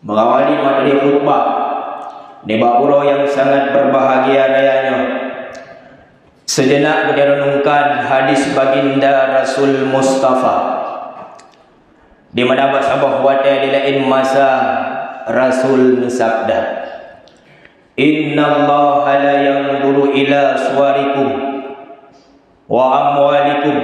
mengawali materi khutbah di bawah yang sangat berbahagia rayanya. Sejenak kita renungkan hadis baginda Rasul Mustafa, di mana sabah wata di lain masa Rasul bersabda, Inna Allah la yanzuru ila suwarikum wa amwalikum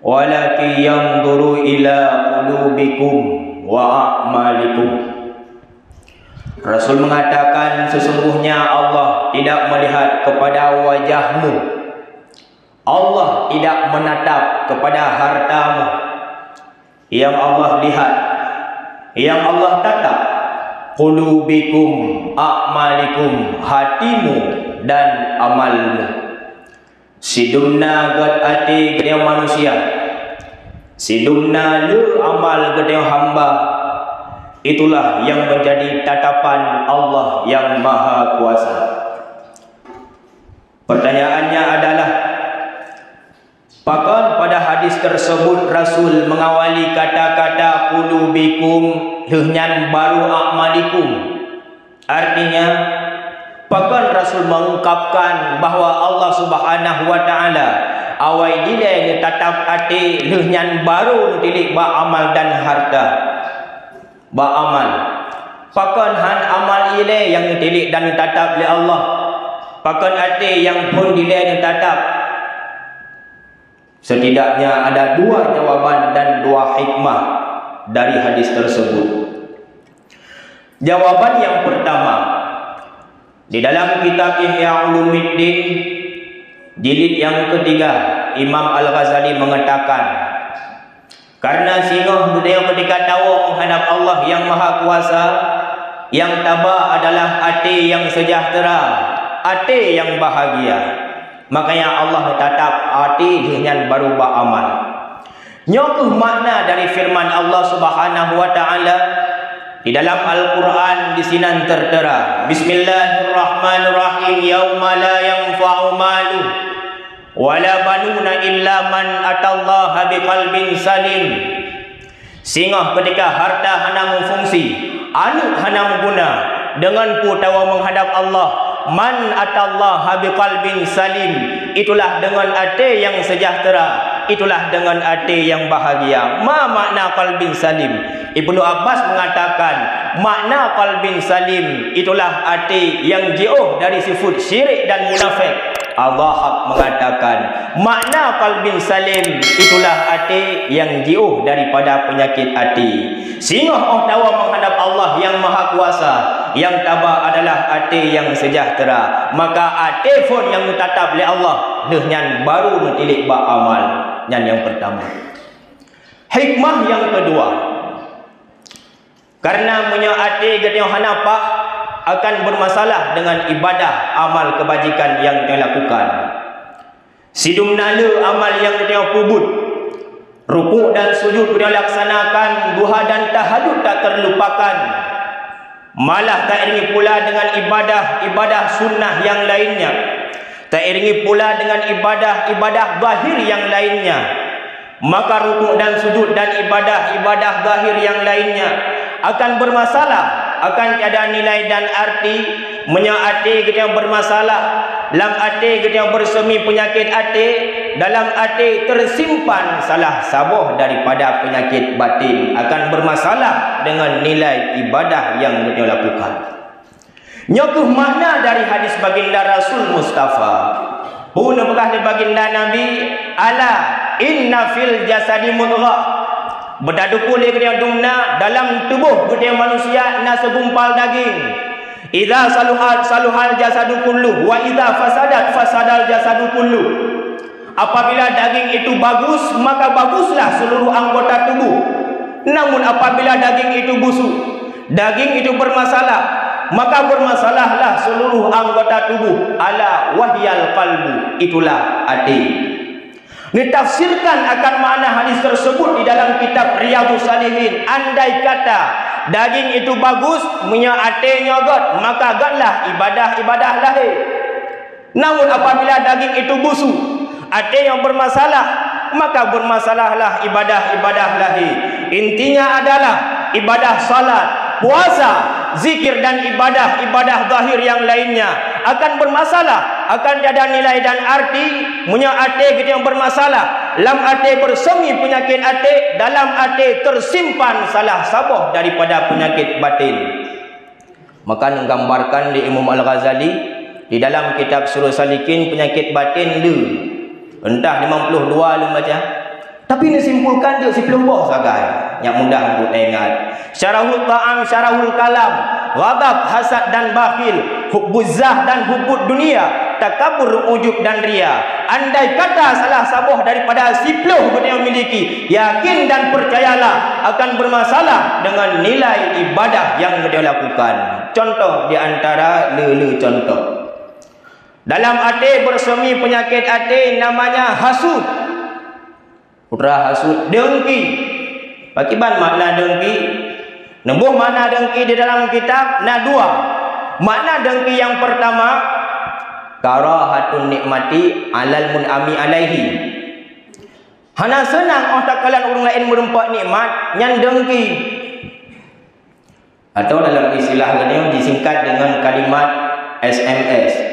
walakin yanzuru ila qulubikum wa a'malikum. Rasul mengatakan, sesungguhnya Allah tidak melihat kepada wajahmu, Allah tidak menatap kepada hartamu. Yang Allah lihat, yang Allah tatap, qulubikum, a'malikum, hatimu dan amalmu. Sidumna gad ati gede manusia, sidumna le amal gede hamba. Itulah yang menjadi tatapan Allah yang Maha Kuasa. Pertanyaannya adalah, apakah pada hadis tersebut Rasul mengawali kata-kata qulubikum dengan baru a'malikum? Artinya, apakah Rasul mengungkapkan bahwa Allah Subhanahu wa taala awai dile ni tatap ati dengan baru dilik ba amal dan harta. Ba amal, pakan han amal ile yang dilik dan ditatap oleh Allah, pakan ati yang pun dilik dan ditatap. Setidaknya ada dua jawaban dan dua hikmah dari hadis tersebut. Jawaban yang pertama, di dalam kitab Ihya Ulumuddin jilid yang ketiga, Imam Al-Ghazali mengatakan, karena singgoh budaya ketika tahu menghadap Allah yang Maha Kuasa, yang tabah adalah hati yang sejahtera, hati yang bahagia. Makanya Allah tatap hati dengan baru beramal. Nyokuh makna dari firman Allah Subhanahu wa taala di dalam Al-Quran di sini tertera, Bismillahirrahmanirrahim, yauma la yanfa'u malu wala banuna illa man atallaha biqalbin salim. Sehingga ketika harta hana fungsi, anu hana guna dengan putawa menghadap Allah, man atallaha biqalbin salim, itulah dengan hati yang sejahtera, itulah dengan hati yang bahagia. Ma makna qalbin salim? Ibnu Abbas mengatakan, makna qalbin salim itulah hati yang jauh dari sifat syirik dan munafik. Allah mengatakan, makna qalbin salim itulah hati yang jauh daripada penyakit hati. Sehingga orang tahu menghadap Allah yang Maha Kuasa, yang tabah adalah hati yang sejahtera. Maka hati pun yang ditatap oleh Allah dengan baru mentilik beramal. Yang pertama. Hikmah yang kedua, karena punya hati gede hanapa akan bermasalah dengan ibadah amal kebajikan yang kita lakukan. Sidumna le amal yang kita pubut, rukuk dan sujud kita laksanakan, duha dan tahajud tak terlupakan. Malah tak iringi pula dengan ibadah sunnah yang lainnya, tak iringi pula dengan ibadah zahir yang lainnya. Maka rukuk dan sujud dan ibadah zahir yang lainnya akan bermasalah, akan tiada nilai dan arti. Menyati kita yang bermasalah, dalam hati kita yang bersemi penyakit hati, dalam hati tersimpan salah sabuh daripada penyakit batin, akan bermasalah dengan nilai ibadah yang kita lakukan. Nyokuh makna dari hadis baginda Rasul Mustafa, puna bekas di baginda Nabi, ala inna fil jasadi mudghah, berdadu kulit kita dumna dalam tubuh kita manusia na segumpal daging. Idza saluhal jasadu kullu wa idza fasadal jasadu kullu. Apabila daging itu bagus, maka baguslah seluruh anggota tubuh. Namun apabila daging itu busuk, daging itu bermasalah, maka bermasalahlah seluruh anggota tubuh. Ala wahyal qalbu, itulah hati. Ditafsirkan akan makna hadis tersebut di dalam kitab Riyadhus Shalihin. Andai kata daging itu bagus, punya hati nyogot, maka agaklah ibadah lahir. Namun apabila daging itu busuk, hati yang bermasalah, maka bermasalahlah ibadah lahir. Intinya adalah ibadah salat, puasa, zikir dan ibadah zahir yang lainnya akan bermasalah, akan tiada nilai dan arti. Punya ate kita yang bermasalah, lam ate bersemi penyakit ate, dalam ate tersimpan salah sabah daripada penyakit batin. Maka menggambarkan di Imam Al-Ghazali di dalam kitab Surah Salikin, penyakit batin lu entah 52 lu baca, tapi ini simpulkan dia si pelombok sagai yang mudah untuk ingat. Syarahul ta'am, syarahul kalam, ghadab, hasad dan bakhil, hubbuzah dan hubbud dunia, takabur, ujub dan ria. Andai kata salah sabuh daripada siploh yang miliki, yakin dan percayalah akan bermasalah dengan nilai ibadah yang dia lakukan. Contoh di antara lele contoh. Dalam ate bersemi penyakit ate namanya hasud. Putra hasud, dengki. Pakiban makna dengki. Nembuh makna dengki di dalam kitab na dua. Makna dengki yang pertama, karahatun nikmati alal mun'ami alaihi. Hana senang oh takalan orang lain merempak nikmat nyan dengki. Atau dalam istilah ini disingkat dengan kalimat SMS.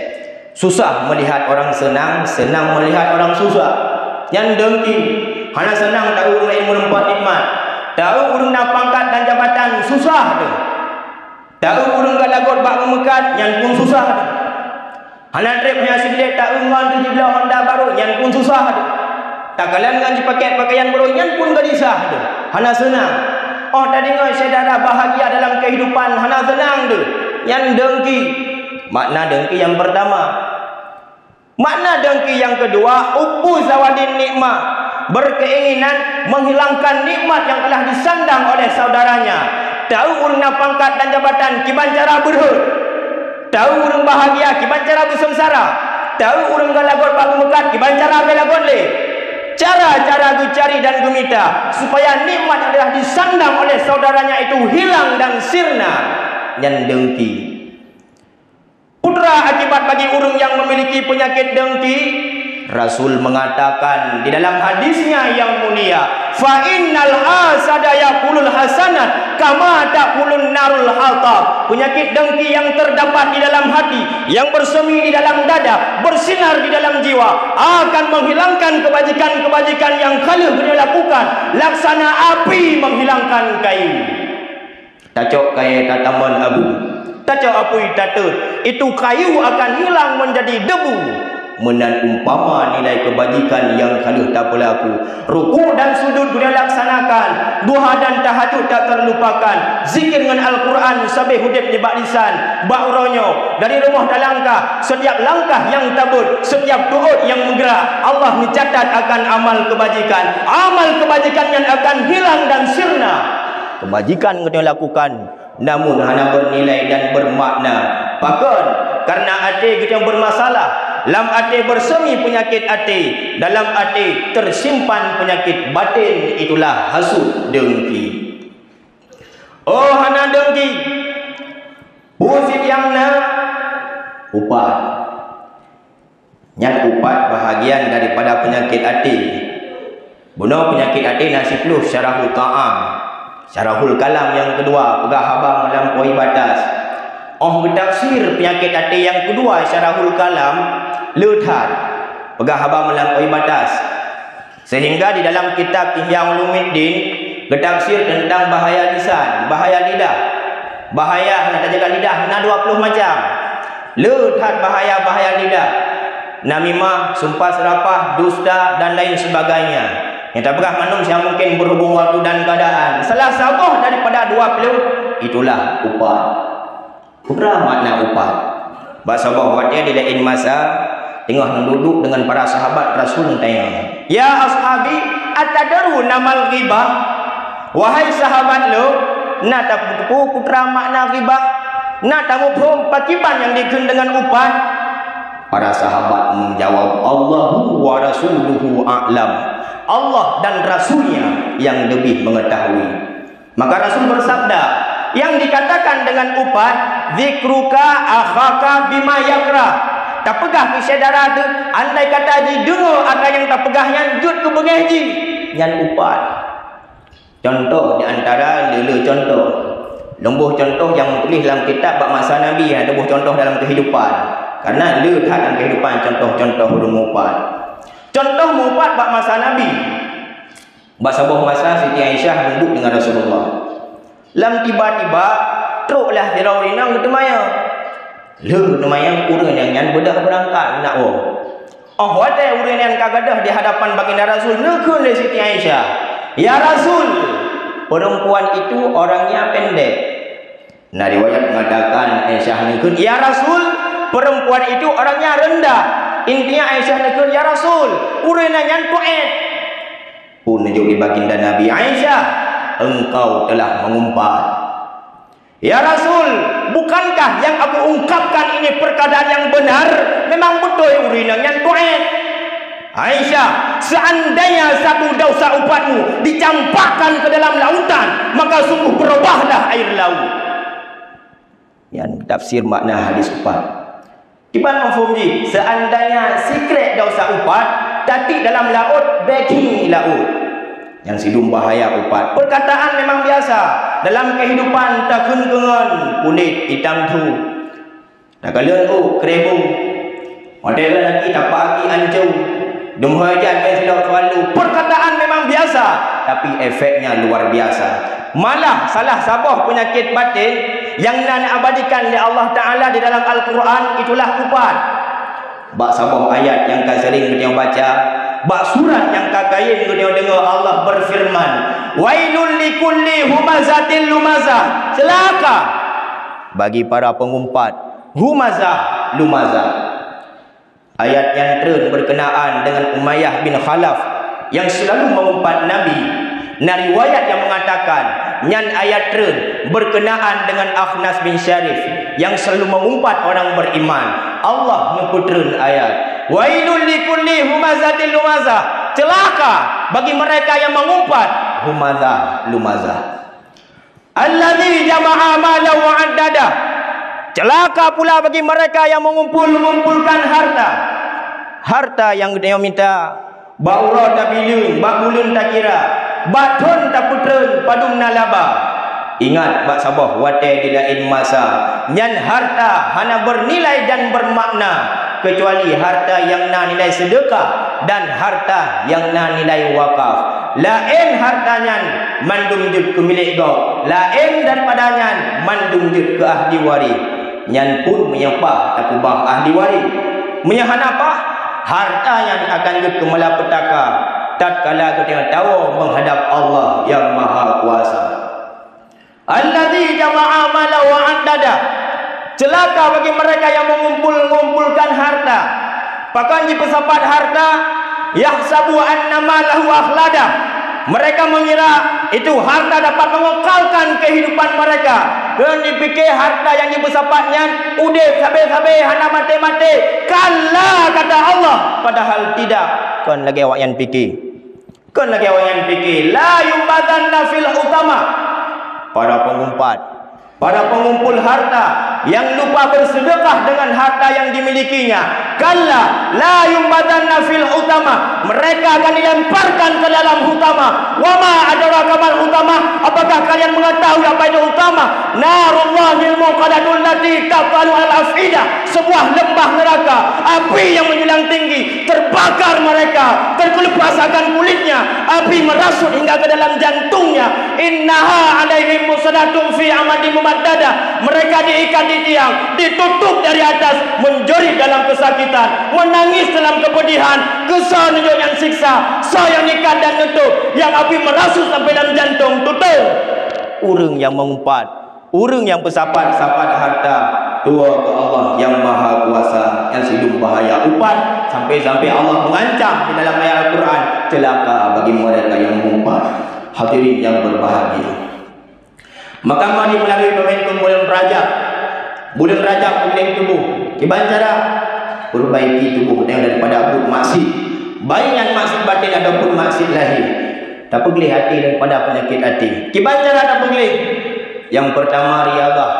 Susah melihat orang senang, senang melihat orang susah. Yang dengki. Hana senang tahu orang lain merempat nikmat. Tahu orang nak pangkat dan jabatan susah tu. Tahu orang galagot bak memekat yang pun susah tu. Hana trip hanya sikit tahu ngan 17 Honda baru yang pun susah tu. Tak kalian ngaji pakai pakaian baru yang pun gelisah tu. Hana senang. Oh tadi ngoi saudara bahagia dalam kehidupan, hana senang tu. Yang dengki. Makna dengki yang pertama. Makna dengki yang kedua, ubbu zawadin nikmah. Berkeinginan menghilangkan nikmat yang telah disandang oleh saudaranya. Tahu orang nak pangkat dan jabatan, kiban cara berhut. Tahu orang bahagia, kiban cara bersengsara. Tahu orang galagot bagu mekat, kiban cara belagot le. Cara-cara cari dan gemita supaya nikmat yang telah disandang oleh saudaranya itu hilang dan sirna. Yang dengki. Putra akibat bagi orang yang memiliki penyakit dengki, Rasul mengatakan di dalam hadisnya yang mulia, fa innal hasada yaqulul hasanat kama taqulun narul hatab. Penyakit dengki yang terdapat di dalam hati, yang bersemi di dalam dada, bersinar di dalam jiwa, akan menghilangkan kebajikan-kebajikan yang kala beliau lakukan, laksana api menghilangkan kayu. Tacok kayu tataman abu, tacok apui tatut, itu kayu akan hilang menjadi debu. Menan umpama nilai kebajikan yang kaluh tak berlaku. Ruku dan sujud beliau laksanakan, duha dan tahajud tak terlupakan, zikir dengan Al-Quran sampai hudib di bak lisan, bak uronyo, dari rumah dan langkah, setiap langkah yang tabut, setiap tuut yang menggerak, Allah mencatat akan amal kebajikan. Amal kebajikan yang akan hilang dan sirna. Kebajikan yang lakukan namun hanya bernilai dan bermakna. Bahkan karena hati kita yang bermasalah, dalam hati bersemi penyakit hati, dalam hati tersimpan penyakit batin, itulah hasud dengki. Oh hana dengki, busit yang na upat. Yang upat bahagian daripada penyakit hati. Bunuh penyakit hati nasibluh syarahul ta'am, syarahul kalam yang kedua, pegah habang melampaui batas. Oh bertaksir penyakit hati yang kedua, syarahul kalam, lethat, pegah habang melampaui batas. Sehingga di dalam kitab Ihya Ulumuddin bertaksir tentang bahaya lisan, bahaya lidah. Bahaya nak jaga lidah, nak 20 macam. Lethat bahaya-bahaya lidah. Namimah, sumpah serapah, dusta dan lain sebagainya. Yang tak pernah manum yang mungkin berhubung waktu dan keadaan. Salah satu daripada 20 itulah upat. Putra makna upat. Bahasa bahawatnya di lain masa tengah duduk dengan para sahabat Rasul tanya, ya ashabi atadaru namal ghibah. Wahai sahabat lo, nak tak putra makna ghibah? Nak tak mufhum pakiban yang dikun dengan upat? Para sahabat menjawab, Allahu wa rasuluhu a'lam. Allah dan Rasulnya yang lebih mengetahui. Maka Rasul bersabda, yang dikatakan dengan upat, zikruka akhaka bima yakra. Tak pegah ke saudara tu, andai kata ji dengar akan yang tak pegah yang jut ke bengeh ji, yang upat. Contoh di antara lele contoh. Lembuh contoh yang tulis dalam kitab bab masa Nabi, lembuh contoh dalam kehidupan. Karena lihat dalam kehidupan contoh-contoh bermupat. Contoh mupat bab masa Nabi. Bab sebuah masa Siti Aisyah duduk dengan Rasulullah. Lam tiba-tiba teruklah Firaun ke temaya. Temaya urang yang bedah berangkat nak ada urang yang kagadah di hadapan baginda Rasul. Nekun le Siti Aisyah. Ya Rasul, perempuan itu orangnya pendek. Nah, riwayat mengatakan Aisyah nekun, ya Rasul, perempuan itu orangnya rendah. Intinya Aisyah nekun, ya Rasul, urang yang tuet. Pun di baginda Nabi, Aisyah, engkau telah mengumpat. Ya Rasul, bukankah yang aku ungkapkan ini perkataan yang benar? Memang betul urang yang tuet. Aisyah, seandainya satu dosa upatmu dicampakkan ke dalam lautan, maka sungguh berubahlah air laut. Yang tafsir makna hadis upat. Kiban mafhum ji, seandainya secret dosa upat tapi dalam laut, backing laut. Yang sidum bahaya upat. Perkataan memang biasa dalam kehidupan takun kengan kulit hitam tu. Tak kalian kerebu. Ada lagi tak pagi ancu. Dumhajan yang sudah selalu. Perkataan memang biasa, tapi efeknya luar biasa. Malah salah sabah penyakit batin yang nak abadikan oleh Allah Ta'ala di dalam Al-Quran, itulah upat. Bak sabah ayat yang kau sering kita baca, bak surat yang kau kain kita dengar Allah berfirman, wailul likulli humazatil lumazah. Celaka bagi para pengumpat. Humazah, lumazah. Ayat yang tren berkenaan dengan Umayyah bin Khalaf yang selalu mengumpat Nabi. Nah, riwayat yang mengatakan nyan ayat tren berkenaan dengan Akhnas bin Syarif yang selalu mengumpat orang beriman. Allah nyebutkan ayat, wailul likulli humazatil lumazah. Celaka bagi mereka yang mengumpat. Humazah, lumazah. Alladzi jama'a malahu wa 'addada. Celaka pula bagi mereka yang mengumpulkan harta yang dia minta. Baura tak bilun, bak bulun tak kira, baton tak putren, padum nalaba. Ingat bak sabah wate di lain masa, nyan harta hana bernilai dan bermakna kecuali harta yang na nilai sedekah dan harta yang na nilai wakaf. Lain hartanya mandum jud ke milik gau, lain daripadanya mandum jud ke ahli waris. Nyan pun menyapa tak kubah ahli waris. Menyahan apa? Harta yang akan ke malapetaka tatkala kita tahu menghadap Allah yang Maha Kuasa. Allazi jama'a mala wa 'addada. Celaka bagi mereka yang mengumpulkan harta. Pakan di pesapat harta, yahsabu annama lahu akhlada. Mereka mengira itu harta dapat mengekalkan kehidupan mereka. Dan dipikir harta yang dibesapatnya udah sabe-sabe hana mati-mati. Kala kata Allah, padahal tidak. Kan lagi awak yang fikir. Kan lagi awak yang fikir. La yubadanna fil utama. Para pengumpat, para pengumpul harta yang lupa bersedekah dengan harta yang dimilikinya. Kalla la yumbadanna fil utama. Mereka akan dilemparkan ke dalam utama. Wama adraka mal utama. Apakah kalian mengetahui apa itu utama? Narullahil muqadatul lati tafalu al afidah. Sebuah lembah neraka, api yang menjulang tinggi, terbakar mereka, terkelupasakan kulitnya, api merasuk hingga ke dalam jantungnya. Innaha alaihim musadatun fi amadin mumaddada. Mereka diikat di tiang, ditutup dari atas, menjerit dalam kesakitan, menangis dalam kepedihan, kesal nunjuk yang siksa, yang ikat dan nutup, yang api merasuk sampai dalam jantung, tutup. Urang yang mengumpat, urang yang bersapat-sapat harta, tua ke Allah yang Maha Kuasa, yang sidung bahaya upat, sampai-sampai Allah mengancam di dalam ayat Al-Quran, celaka bagi mereka yang mengumpat. Hadirin yang berbahagia, maka mari melalui momentum bulan Rajab. Bulan Rajab bulan tubuh, gimana cara perbaiki tubuh daripada abud maksud, baik yang maksud batin ataupun maksud lahir. Tak pergi hati daripada penyakit hati. Gimana cara tak pergi? Yang pertama riadah,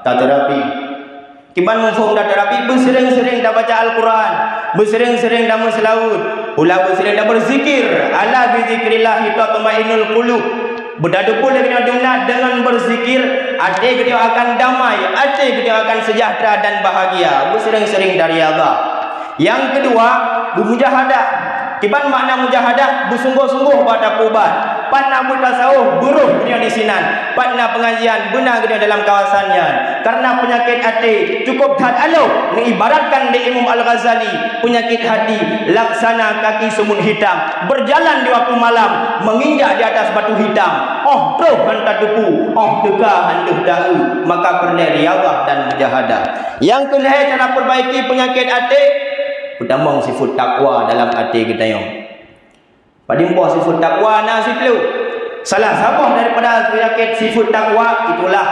tak terapi. Gimana mufhum tak terapi? Bersering-sering dah baca Al-Quran, bersering-sering dah menselawat, pula bersering dah berzikir. Ala bi zikrillah tatma'innul qulub. Berdadu pula kena dumna dengan berzikir, hati kita akan damai, hati kita akan sejahtera dan bahagia. Bersering-sering dari Allah. Yang kedua, bermujahadah. Kiban makna mujahadah, bersungguh-sungguh pada pubat. Patna bertasawuf, buruh dunia di sinan. Patna pengajian, benar dunia dalam kawasannya. Karena penyakit hati cukup had alu, mengibaratkan di Imam Al-Ghazali, penyakit hati laksana kaki semut hitam, berjalan di waktu malam, menginjak di atas batu hitam. Oh tuh hantar depu, oh tegah handuh dahu. Maka perlu riyadhah dan mujahadah. Yang kelihatan cara perbaiki penyakit hati, pertama sifat takwa dalam hati kita yang. Padimpo sifat takwa na siflu. Salah sabah daripada penyakit sifat takwa itulah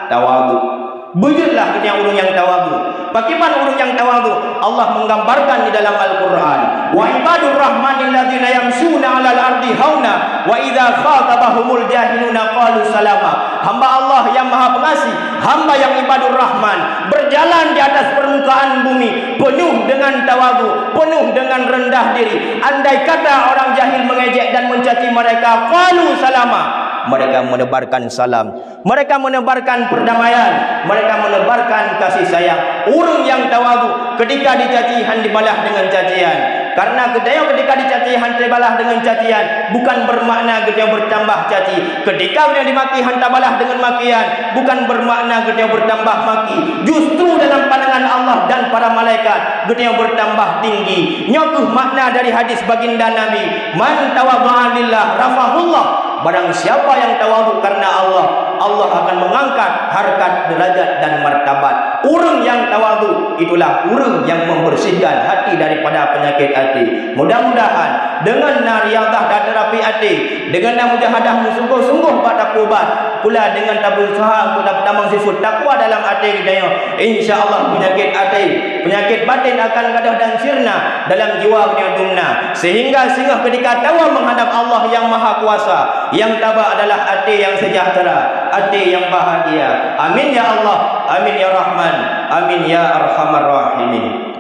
tawadhu. Bujurlah kita orang yang tawadhu. Bagaimana orang yang tawadhu? Allah menggambarkan di dalam Al-Quran. Wa ibadur rahmanil ladzina yamshuna 'alal ardi hauna wa idza khatabahumul jahiluna qalu salama. Hamba Allah yang Maha Pengasih, hamba yang ibadur rahman, berjalan di atas permukaan bumi penuh dengan tawadhu, penuh dengan rendah diri. Andai kata orang jahil mengejek dan mencaci mereka, qalu salama. Mereka menebarkan salam, mereka menebarkan perdamaian, mereka menebarkan kasih sayang. Orang yang tawadhu ketika dicacihan dibalas dengan cacian. Karena ketika dicacihan dibalas dengan cacian bukan bermakna kita bertambah caci. Ketika dia dimaki hantar balas dengan makian bukan bermakna kita bertambah maki. Justru dalam pandangan Allah dan para malaikat kita bertambah tinggi. Nyokuh makna dari hadis baginda Nabi, man tawadha'a lillah rafa'ahullah. Barang siapa yang tawadhu karena Allah, Allah akan mengangkat harkat, derajat dan martabat. Orang yang tawadhu itulah orang yang membersihkan hati daripada penyakit hati. Mudah-mudahan dengan riyadhah dan terapi hati, dengan mujahadah sungguh-sungguh pada pubat, pula dengan tabusaha pada tamang sifat takwa dalam hati kita, insya-Allah penyakit hati, penyakit batin akan gadah dan sirna dalam jiwa kita dumna. Sehingga ketika tawa menghadap Allah yang Maha Kuasa, yang tabah adalah hati yang sejahtera, hati yang bahagia. Amin ya Allah, amin ya Rahman, amin ya Arhamar Rahimin.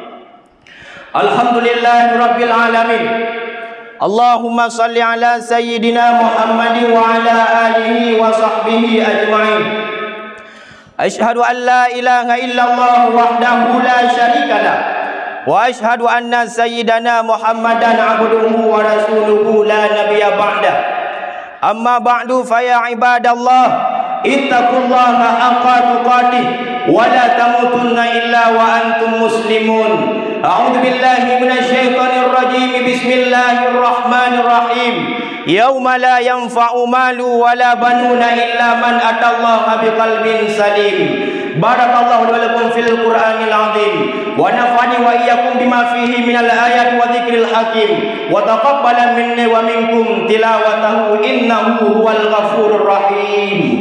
Alhamdulillahirabbil alamin. Allahumma salli ala sayyidina Muhammadin wa ala alihi wa sahbihi ajma'in. Asyhadu an la ilaha illallah wahdahu la syarikalah wa asyhadu anna sayyidana Muhammadan abduhu wa rasuluhu la nabiyya ba'dah. Amma ba'du fa ya ibadallah ittaqullaha haqqa tuqatih wa la tamutunna illa wa antum muslimun. A'udzu billahi minasyaitonir rajim. Bismillahirrahmanirrahim. Yauma la yanfa'u malu wa la banuna illa man atallaha biqalbin salim. Barakallahu lakum fil Qur'anil azim wa nafa'ani wa iyyakum bima fihi minal ayati wa dzikril hakim wa taqabbala minni wa minkum tilawatahu innahu huwal ghafurur rahim.